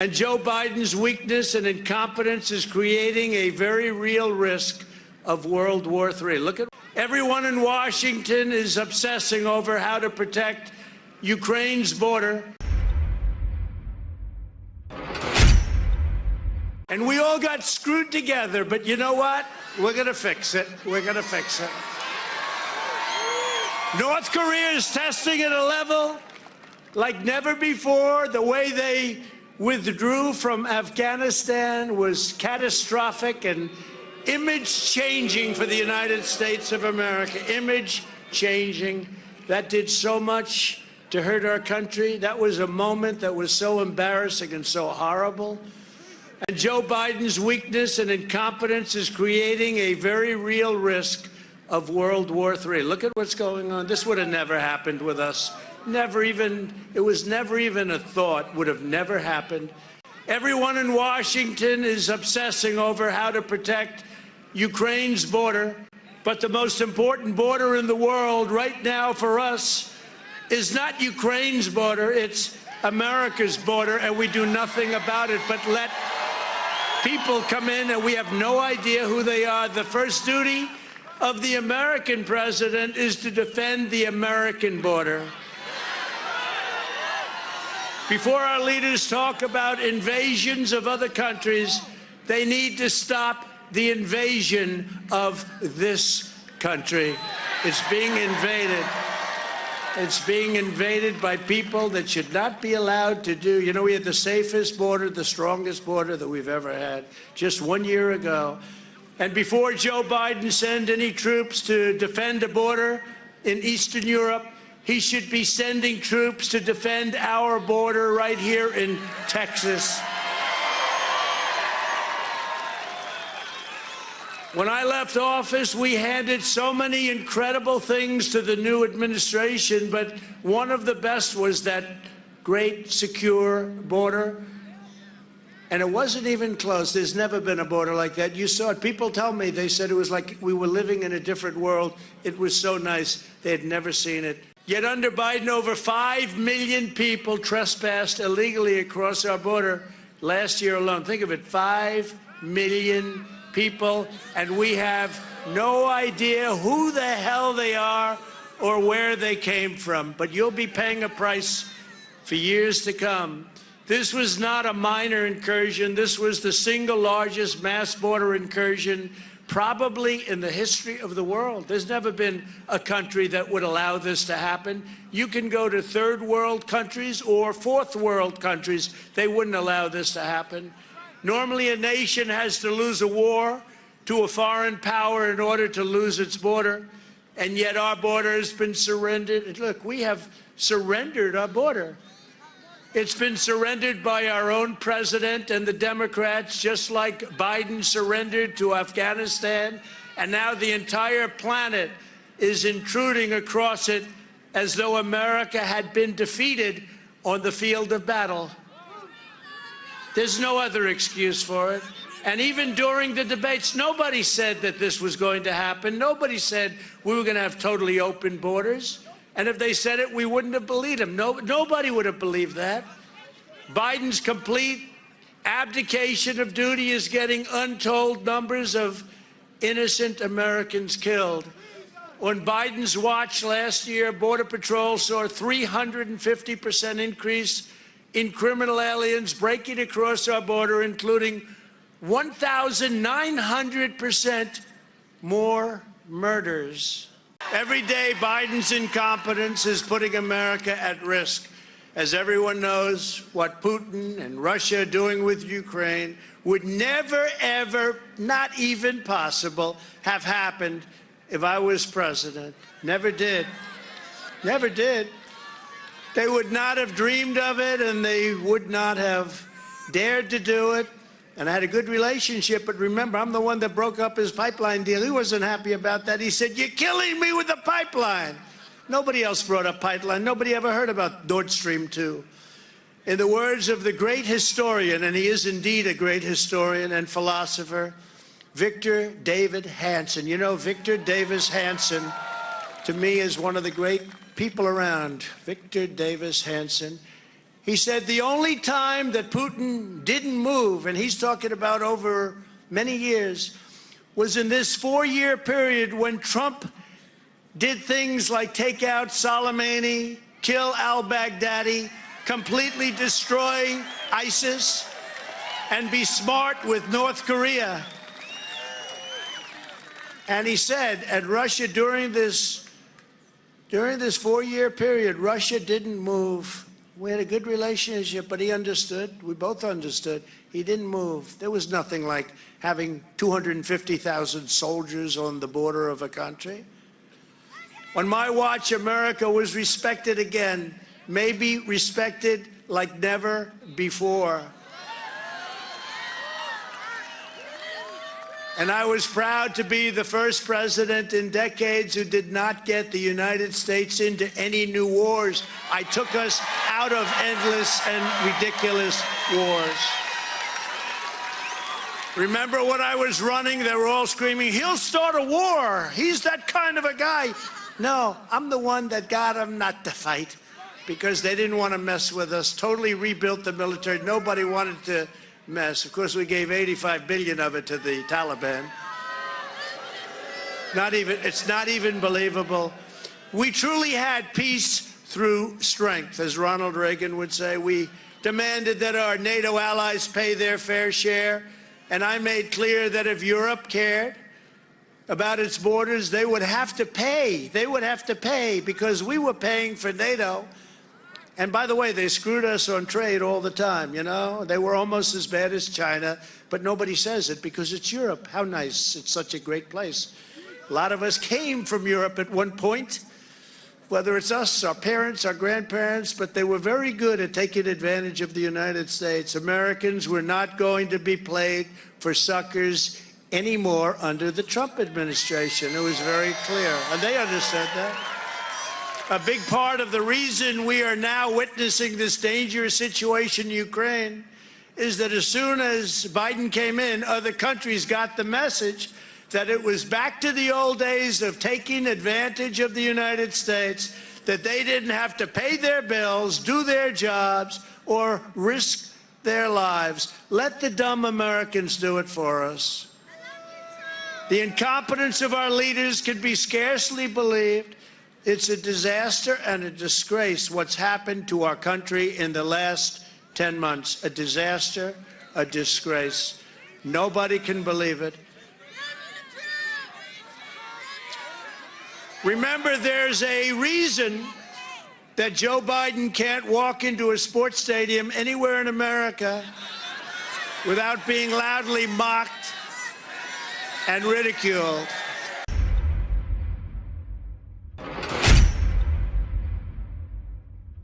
And Joe Biden's weakness and incompetence is creating a very real risk of World War III. Look at everyone in Washington is obsessing over how to protect Ukraine's border. And we all got screwed together, but you know what? We're going to fix it. We're going to fix it. North Korea is testing at a level like never before. The way they withdrew from Afghanistan was catastrophic and image-changing for the United States of America. Image-changing. That did so much to hurt our country. That was a moment that was so embarrassing and so horrible. And Joe Biden's weakness and incompetence is creating a very real risk of World War III. Look at what's going on. This would have never happened with us. It was never even a thought, would have never happened. Everyone in Washington is obsessing over how to protect Ukraine's border, but the most important border in the world right now for us is not Ukraine's border, it's America's border, and we do nothing about it but let people come in and we have no idea who they are. The first duty of the American president is to defend the American border. Before our leaders talk about invasions of other countries, they need to stop the invasion of this country. It's being invaded. It's being invaded by people that should not be allowed to do. You know, we had the safest border, the strongest border that we've ever had just 1 year ago. And before Joe Biden sends any troops to defend a border in Eastern Europe, he should be sending troops to defend our border right here in Texas. When I left office, we handed so many incredible things to the new administration, but one of the best was that great secure border. And it wasn't even close. There's never been a border like that. You saw it. People tell me, they said it was like we were living in a different world. It was so nice. They had never seen it. Yet under Biden, over 5 million people trespassed illegally across our border last year alone. Think of it, 5 million people, and we have no idea who the hell they are or where they came from. But you'll be paying a price for years to come. This was not a minor incursion. This was the single largest mass border incursion probably in the history of the world. There's never been a country that would allow this to happen. You can go to third world countries or fourth world countries. They wouldn't allow this to happen. Normally, a nation has to lose a war to a foreign power in order to lose its border, and yet our border has been surrendered. Look, we have surrendered our border. It's been surrendered by our own president and the Democrats, just like Biden surrendered to Afghanistan, and now the entire planet is intruding across it as though America had been defeated on the field of battle. There's no other excuse for it. And even during the debates, nobody said that this was going to happen. Nobody said we were going to have totally open borders. And if they said it, we wouldn't have believed them. Nobody would have believed that. Biden's complete abdication of duty is getting untold numbers of innocent Americans killed. On Biden's watch last year, Border Patrol saw a 350% increase in criminal aliens breaking across our border, including 1,900% more murders. Every day, Biden's incompetence is putting America at risk. As everyone knows, what Putin and Russia are doing with Ukraine would never, ever, not even possible, have happened if I was president. Never did. Never did. They would not have dreamed of it, and they would not have dared to do it. And I had a good relationship, but remember, I'm the one that broke up his pipeline deal. He wasn't happy about that. He said, "You're killing me with the pipeline." Nobody else brought up pipeline. Nobody ever heard about Nord Stream 2. In the words of the great historian, and he is indeed a great historian and philosopher, Victor David Hanson. You know, Victor Davis Hanson, to me, is one of the great people around. Victor Davis Hanson. He said the only time that Putin didn't move, and he's talking about over many years, was in this 4-year period when Trump did things like take out Soleimani, kill al-Baghdadi, completely destroy ISIS, and be smart with North Korea. And he said, at Russia during this 4-year period, Russia didn't move. We had a good relationship, but he understood. We both understood. He didn't move. There was nothing like having 250,000 soldiers on the border of a country. On my watch, America was respected again, maybe respected like never before. And I was proud to be the first president in decades who did not get the United States into any new wars. I took us out of endless and ridiculous wars. Remember when I was running, they were all screaming, he'll start a war. He's that kind of a guy. No, I'm the one that got them not to fight because they didn't want to mess with us. Totally rebuilt the military. Nobody wanted to mess. Of course, we gave 85 billion of it to the Taliban. It's not even believable. We truly had peace through strength, as Ronald Reagan would say. We demanded that our NATO allies pay their fair share, and I made clear that if Europe cared about its borders, they would have to pay. They would have to pay because we were paying for NATO. And by the way, they screwed us on trade all the time, you know? They were almost as bad as China, but nobody says it because it's Europe. How nice. It's such a great place. A lot of us came from Europe at one point, whether it's us, our parents, our grandparents, but they were very good at taking advantage of the United States. Americans were not going to be played for suckers anymore under the Trump administration. It was very clear, and they understood that. A big part of the reason we are now witnessing this dangerous situation in Ukraine is that as soon as Biden came in, other countries got the message that it was back to the old days of taking advantage of the United States, that they didn't have to pay their bills, do their jobs, or risk their lives. Let the dumb Americans do it for us. The incompetence of our leaders can be scarcely believed. It's a disaster and a disgrace what's happened to our country in the last 10 months. A disaster, a disgrace. Nobody can believe it. Remember, there's a reason that Joe Biden can't walk into a sports stadium anywhere in America without being loudly mocked and ridiculed.